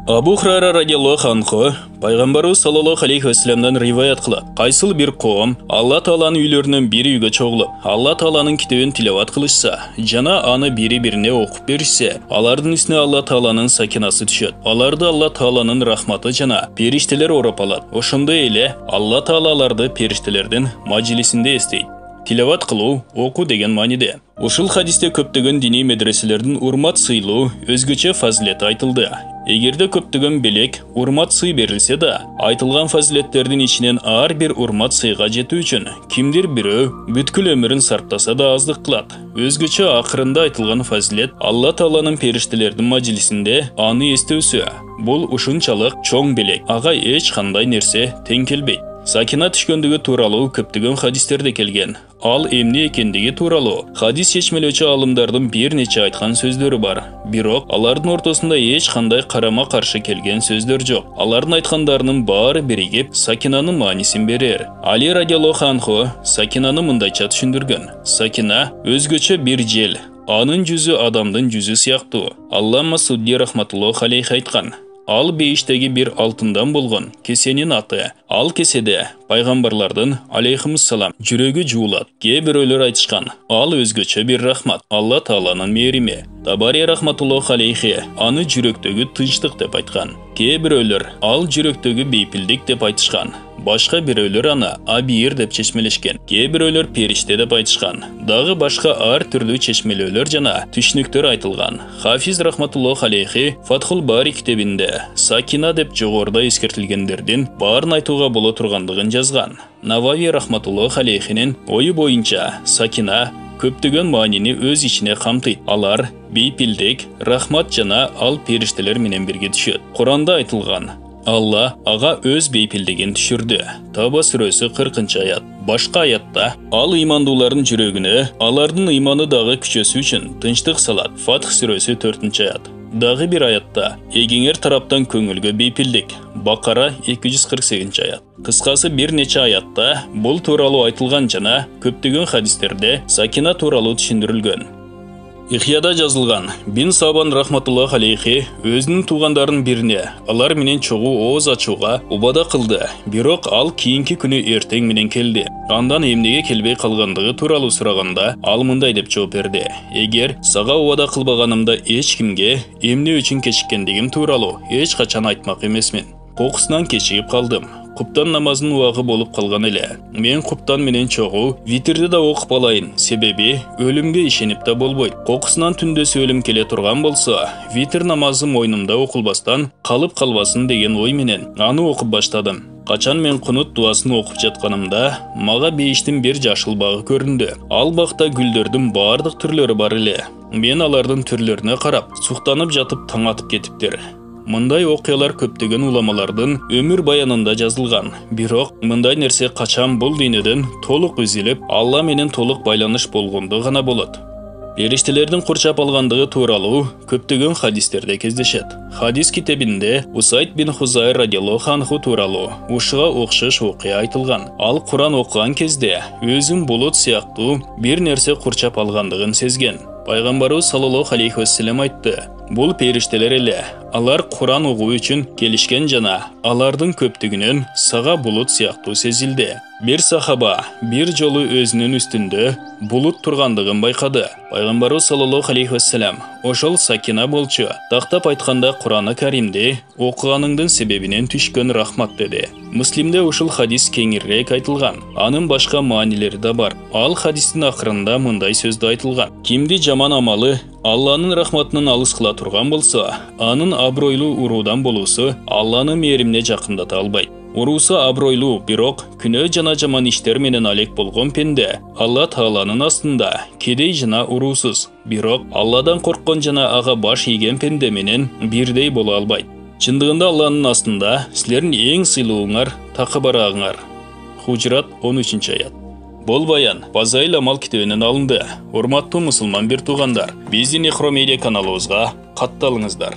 Абу Хурайра радиаллаху анху пайгамбарыбыз саллаллаху алейхи вассаламдан риваят кылат. Кайсыл бир коом Алла Тааланын үйлөрүнөн бири үйгө чогулуп, Алла Тааланын китебин тилават кылышса, жана аны бири-бирине окуп беришсе, алардын үстүнө Алла Тааланын сакинасы түшөт. Аларды Алла Тааланын рахматы жана периштелер ороп алат. Ошондой эле Алла Таала аларды периштелердин мажлисинде эстейт. Тилават кылуу, оку деген мааниде. Ушул хадисте көптөгөн диний медреселердин урмат сыйлоо өзгөчө фазилети айтылды. Эгерде көптөгөн белек урмат сый берилсе да, айтылган фазилеттердин ичинен ар бир урмат сыйга жетүү үчүн кимдир бирөө бүткүл өмүрүн сарптаса да аздык кылат. Өзгөчө акырында айтылган фазилет Алла Тааланын периштелердин мажлисинде аны эстөөсү. Бул ушунчалык чоң белек, ага эч кандай нерсе тең келбейт. Сакина түшкөндүгү тууралуу көптөгөн хадистерде келген. Ал эмне экендиги тууралуу хадис чечмелөөчү алымдардын бир нече айткан сөздөрү бар. Бирок алардын ортосунда эч кандай карама-каршы келген сөздөр жок. Алардын айткандарынын баары биригип сакинанын маанисин берер. Али радиаллаху анху сакинаны мындайча түшүндүргөн. Сакина өзгөчө бир жел. Анын жүзү адамдын жүзү сыяктуу. Аллама Судди рахматуллаху алейхи айткан. Ал бейиштеги бир алтындан болгон кесенин аты. Ал кеседе пайгамбарлардын алейхимуссалам жүрөгү жуулат. Кээ бирөөлөр айтышкан, ал өзгөчө бир рахмат, Алла Тааланын мээрими. Табари рахматуллаху алейхи аны жүрөктөгү тынчтык деп айткан. Кээ бирөөлөр ал жүрөктөгү бейпилдик деп айтышкан. Башка бирөөлөр аны абир деп чечмелешкен. Кээ бирөөлөр периште деп айтышкан. Дагы башка ар түрлүү чечмелөөлөр жана түшүнүктөр айтылган. Хафиз рахматуллаху алейхи Фатхул Бари китебинде сакина деп жогоруда эскертилгендердин баарын айтууга боло тургандыгын жазган. Навави рахматуллаху алейхинин ою боюнча сакина көптөгөн маанини өз ичине камтыйт. Алар бейпилдик, рахмат жана ал периштелер менен бирге түшөт. Куранда айтылган: Алла ага өз бейпилдигин түшүрдү. Таба сүрөсү 40-аят. Башка аятта ал ыймандуулардын жүрөгүнө алардын ыйманы дагы күчөсү үчүн тынчтык салат. Фатх сүрөсү 4-аят. Дагы бир аятта эгеңер тараптан көңүлгө бейпилдик. Бакара 248-аят. Кыскасы бир нече аятта бул тууралуу айтылган жана көптөгөн хадистерде сакина тууралуу түшүндүрүлгөн. Ихияда жазылган: Бин Сабан рахматуллаху алейхи өзүнүн туугандарын бирине алар менен чогуу ооз ачууга убада кылды. Бирок ал кийинки күнү эртең менен келди. Андан эмнеге келбей калгандыгы тууралуу сураганда ал мындай деп жооп берди: Эгер сага убада кылбаганымда эч кимге эмне үчүн кечиккендигим тууралуу эч качан айтмак эмесмин. Кокусунан кечигип калдым. Куптан намазынын убагы болуп калган эле. Мен куптан менен чогуу витрди да окуп алайын. Себеби өлүмгө ишенип да болбойт. Кокусунан түндөсү өлүм келе турган болсо, витр намазы мойнумда окулбастан калып калбасын деген ой менен аны окуп баштадым. Качан мен кунут дуасын окуп жатканымда, мага бейиштин бир жашыл багы көрүндү. Ал бакта гүлдөрдүн бардык түрлөрү бар эле. Мен алардын түрлөрүнө карап, суктанып жатып таң атып кетиптир. Мындай окуялар көптөгөн уламалардын өмүр баянында жазылган. Бирок мындай нерсе качан бул дүйнөдөн толук үзүлүп, Алла менен толук байланыш болгондо гана болот. Периштелердин курчап алгандыгы тууралуу көптөгөн хадистерде кездешет. Хадис китебинде Усайд бин Хузайр радиаллаху анху тууралуу ушуга окшош окуя айтылган. Ал Куран окуган кезде өзүн булут сыяктуу бир нерсе курчап алгандыгын сезген. Пайгамбарыбыз саллаллаху алейхи вассалам айтты: Бул периштелер эле. Алар Куран угуу үчүн келишкен жана алардын көптүгүнөн сага булут сыяктуу сезилди. Бир сахаба бир жолу өзүнүн үстүндө булут тургандыгын байкады. Пайгамбарыбыз саллаллаху алейхи вассалам ошол сакина болчу. Тактап айтканда Кураны Каримди окуганыңдын себебинен түшкөн рахмат деди. Муслимде ушул хадис кеңирээк айтылган. Анын башка маанилери да бар. Ал хадистин акырында мындай сөздө айтылган: Кимди жаман амалы Алланын рахматынан алыс кыла турган болсо, анын абройлуу уруудан болуусу Алланын мээримине жакындата албайт. Уруусу абройлуу, бирок күнөө жана жаман иштер менен алек болгон пенде Алла Тааланын астында кедей жана уруусуз. Бирок Алладан корккон жана ага баш ийген пенде менен бирдей боло албайт. Чындыгында Алланын астында силердин эң сыйлууңар такы барагыңар. Хужрат 13-аят. Бул баян Фазаил Амал китебинен алынды. Урматтуу мусулман бир туугандар, биздин Ихро медиа каналыбызга катталыңыздар.